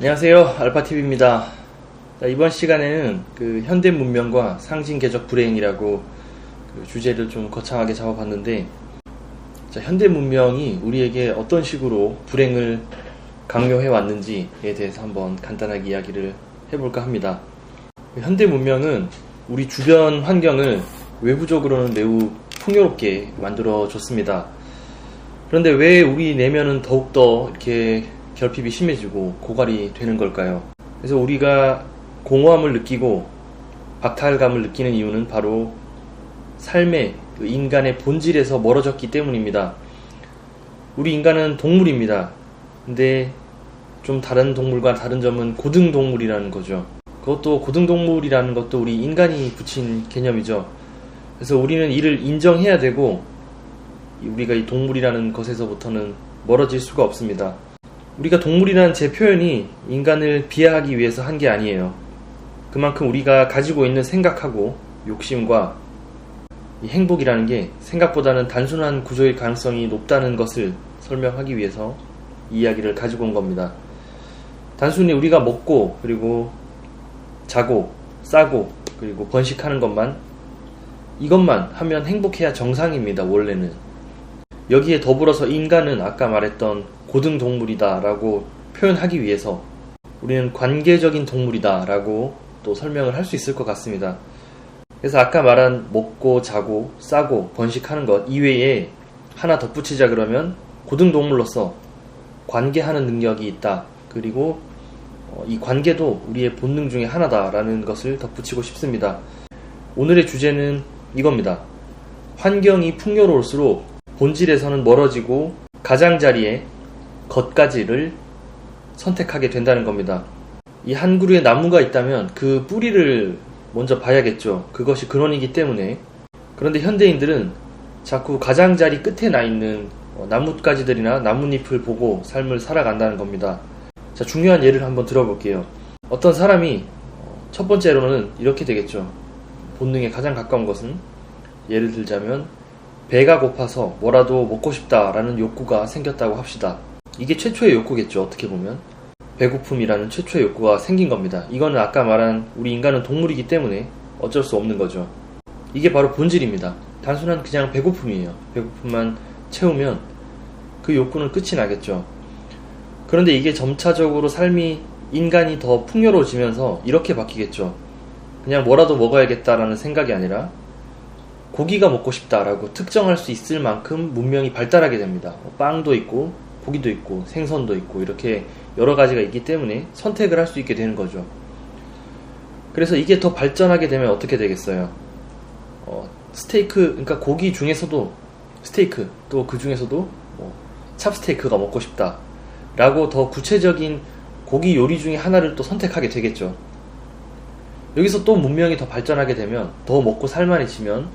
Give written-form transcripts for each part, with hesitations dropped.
안녕하세요, 알파TV입니다. 이번 시간에는 현대 문명과 상징계적 불행이라고 주제를 좀 거창하게 잡아봤는데, 현대 문명이 우리에게 어떤 식으로 불행을 강요해 왔는지에 대해서 한번 간단하게 이야기를 해볼까 합니다. 현대 문명은 우리 주변 환경을 외부적으로는 매우 풍요롭게 만들어줬습니다. 그런데 왜 우리 내면은 더욱더 이렇게 결핍이 심해지고 고갈이 되는 걸까요? 그래서 우리가 공허함을 느끼고 박탈감을 느끼는 이유는 바로 삶의 인간의 본질에서 멀어졌기 때문입니다. 우리 인간은 동물입니다. 근데 좀 다른 동물과 다른 점은 고등동물이라는 거죠. 그것도 고등동물이라는 것도 우리 인간이 붙인 개념이죠. 그래서 우리는 이를 인정해야 되고, 우리가 이 동물이라는 것에서부터는 멀어질 수가 없습니다. 우리가 동물이라는 제 표현이 인간을 비하하기 위해서 한 게 아니에요. 그만큼 우리가 가지고 있는 생각하고 욕심과 이 행복이라는 게 생각보다는 단순한 구조의 가능성이 높다는 것을 설명하기 위해서 이 이야기를 가지고 온 겁니다. 단순히 우리가 먹고 그리고 자고 싸고 그리고 번식하는 이것만 하면 행복해야 정상입니다. 원래는. 여기에 더불어서 인간은 아까 말했던 고등동물이다 라고 표현하기 위해서 우리는 관계적인 동물이다 라고 또 설명을 할 수 있을 것 같습니다. 그래서 아까 말한 먹고 자고 싸고 번식하는 것 이외에 하나 덧붙이자 그러면 고등동물로서 관계하는 능력이 있다. 그리고 이 관계도 우리의 본능 중에 하나다라는 것을 덧붙이고 싶습니다. 오늘의 주제는 이겁니다. 환경이 풍요로울수록 본질에서는 멀어지고 가장자리에 겉가지를 선택하게 된다는 겁니다. 이 한 그루의 나무가 있다면 그 뿌리를 먼저 봐야겠죠. 그것이 근원이기 때문에. 그런데 현대인들은 자꾸 가장자리 끝에 나 있는 나뭇가지들이나 나뭇잎을 보고 삶을 살아간다는 겁니다. 자, 중요한 예를 한번 들어볼게요. 어떤 사람이 첫 번째로는 이렇게 되겠죠. 본능에 가장 가까운 것은, 예를 들자면 배가 고파서 뭐라도 먹고 싶다라는 욕구가 생겼다고 합시다. 이게 최초의 욕구겠죠. 어떻게 보면 배고픔이라는 최초의 욕구가 생긴 겁니다. 이거는 아까 말한 우리 인간은 동물이기 때문에 어쩔 수 없는 거죠. 이게 바로 본질입니다. 단순한 그냥 배고픔이에요. 배고픔만 채우면 그 욕구는 끝이 나겠죠. 그런데 이게 점차적으로 삶이 인간이 더 풍요로워지면서 이렇게 바뀌겠죠. 그냥 뭐라도 먹어야겠다라는 생각이 아니라 고기가 먹고 싶다라고 특정할 수 있을 만큼 문명이 발달하게 됩니다. 빵도 있고 고기도 있고 생선도 있고 이렇게 여러 가지가 있기 때문에 선택을 할 수 있게 되는 거죠. 그래서 이게 더 발전하게 되면 어떻게 되겠어요? 스테이크, 그러니까 고기 중에서도 스테이크, 또 그 중에서도 찹스테이크가 먹고 싶다 라고 더 구체적인 고기 요리 중에 하나를 또 선택하게 되겠죠. 여기서 또 문명이 더 발전하게 되면, 더 먹고 살만해지면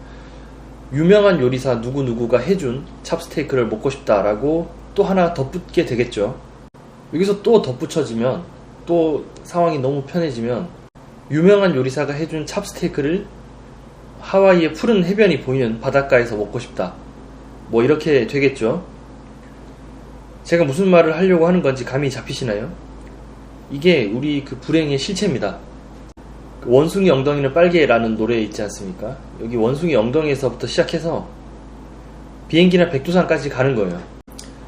유명한 요리사 누구누구가 해준 찹스테이크를 먹고 싶다라고 또 하나 덧붙게 되겠죠. 여기서 또 덧붙여지면, 또 상황이 너무 편해지면 유명한 요리사가 해준 찹스테이크를 하와이의 푸른 해변이 보이는 바닷가에서 먹고 싶다. 이렇게 되겠죠. 제가 무슨 말을 하려고 하는 건지 감이 잡히시나요? 이게 우리 그 불행의 실체입니다. 원숭이 엉덩이는 빨개라는 노래 있지 않습니까? 여기 원숭이 엉덩이에서부터 시작해서 비행기나 백두산까지 가는 거예요.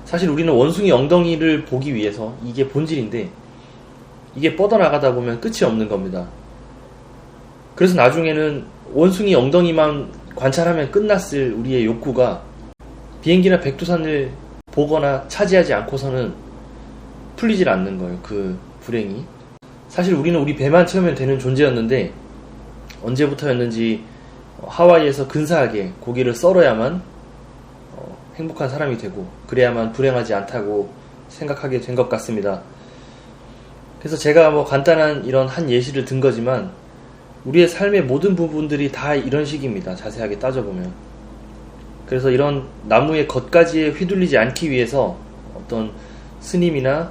사실 우리는 원숭이 엉덩이를 보기 위해서, 이게 본질인데 이게 뻗어나가다 보면 끝이 없는 겁니다. 그래서 나중에는 원숭이 엉덩이만 관찰하면 끝났을 우리의 욕구가 비행기나 백두산을 보거나 차지하지 않고서는 풀리질 않는 거예요. 그 불행이. 사실 우리는 우리 배만 채우면 되는 존재였는데, 언제부터였는지 하와이에서 근사하게 고기를 썰어야만 행복한 사람이 되고, 그래야만 불행하지 않다고 생각하게 된 것 같습니다. 그래서 제가 간단한 이런 한 예시를 든 거지만 우리의 삶의 모든 부분들이 다 이런 식입니다. 자세하게 따져보면. 그래서 이런 나무의 겉가지에 휘둘리지 않기 위해서 어떤 스님이나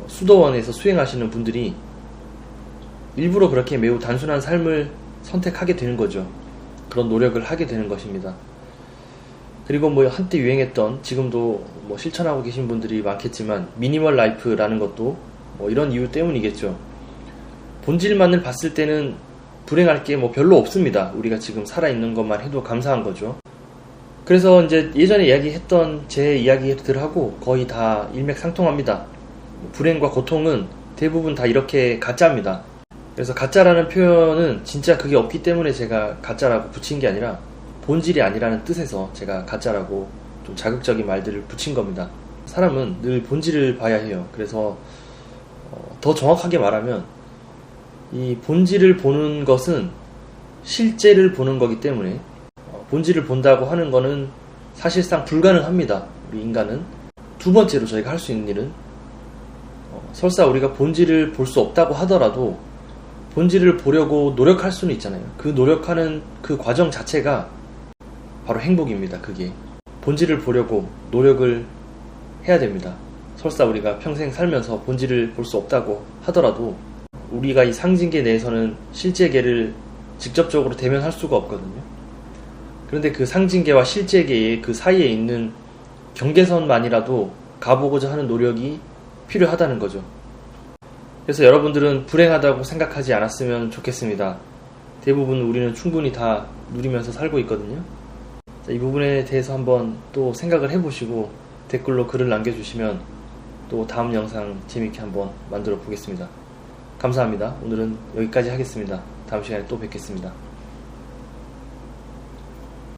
수도원에서 수행하시는 분들이 일부러 그렇게 매우 단순한 삶을 선택하게 되는 거죠. 그런 노력을 하게 되는 것입니다. 그리고 한때 유행했던, 지금도 실천하고 계신 분들이 많겠지만 미니멀 라이프라는 것도 뭐 이런 이유 때문이겠죠. 본질만을 봤을 때는 불행할 게 뭐 별로 없습니다. 우리가 지금 살아있는 것만 해도 감사한 거죠. 그래서 이제 예전에 이야기했던 제 이야기들하고 거의 다 일맥상통합니다. 불행과 고통은 대부분 다 이렇게 가짜입니다. 그래서 가짜라는 표현은 진짜 그게 없기 때문에 제가 가짜라고 붙인 게 아니라 본질이 아니라는 뜻에서 제가 가짜라고 좀 자극적인 말들을 붙인 겁니다. 사람은 늘 본질을 봐야 해요. 그래서 더 정확하게 말하면 이 본질을 보는 것은 실제를 보는 거기 때문에 본질을 본다고 하는 거는 사실상 불가능합니다. 우리 인간은. 두 번째로 저희가 할 수 있는 일은 설사 우리가 본질을 볼 수 없다고 하더라도 본질을 보려고 노력할 수는 있잖아요. 그 노력하는 그 과정 자체가 바로 행복입니다. 그게 본질을 보려고 노력을 해야 됩니다. 설사 우리가 평생 살면서 본질을 볼 수 없다고 하더라도 우리가 이 상징계 내에서는 실제계를 직접적으로 대면할 수가 없거든요. 그런데 그 상징계와 실제계의 그 사이에 있는 경계선만이라도 가보고자 하는 노력이 필요하다는 거죠. 그래서 여러분들은 불행하다고 생각하지 않았으면 좋겠습니다. 대부분 우리는 충분히 다 누리면서 살고 있거든요. 이 부분에 대해서 한번 또 생각을 해보시고 댓글로 글을 남겨주시면 또 다음 영상 재밌게 한번 만들어 보겠습니다. 감사합니다. 오늘은 여기까지 하겠습니다. 다음 시간에 또 뵙겠습니다.